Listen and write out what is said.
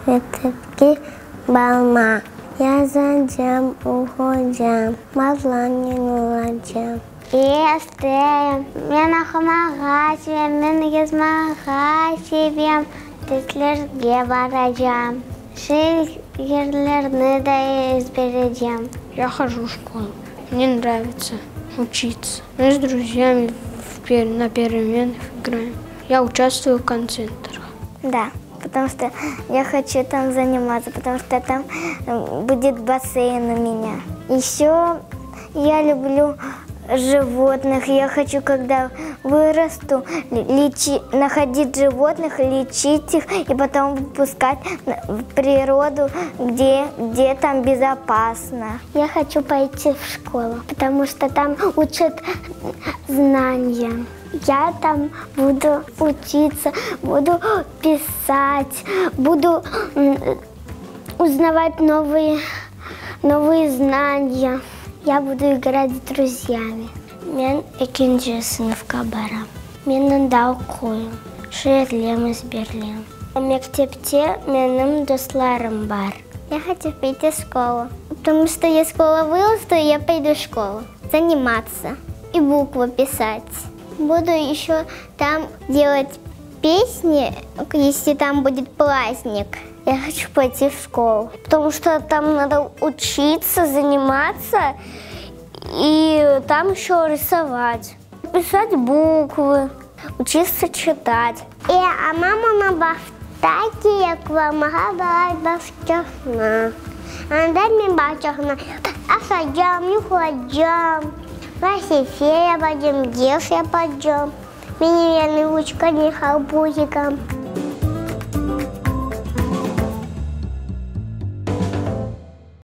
Ветки балма, я зайдем, уходим, мазланин уладим. Естем, мен ахмагасим, мен езмагасим, теслерге баражам, шейлерлерны да избережем. Я хожу в школу, мне нравится учиться. Мы с друзьями на переменах играем. Я участвую в концертах. Да, потому что я хочу там заниматься, потому что там будет бассейн у меня. Еще я люблю животных. Я хочу, когда вырасту, находить животных, лечить их и потом выпускать в природу, где там безопасно. Я хочу пойти в школу, потому что там учат знания. Я там буду учиться, буду писать, буду узнавать новые знания. Я буду играть с друзьями. Мен ikinci sınıfқа барам. Мен анда оқуым. Шерлем изберлем. Мектепте менің достарым бар. Я хочу пойти в школу. Потому что если школа вырасту, я пойду в школу. Заниматься и буквы писать. Буду еще там делать песни, если там будет праздник. Я хочу пойти в школу, потому что там надо учиться, заниматься и там еще рисовать, писать буквы, учиться читать. А мама на бафтаке, як помогала бафтахна. Анда ми бафтахна, а садям, не ходям, Васифея пойдем, Геша пойдем, меня ручка не халбузиком.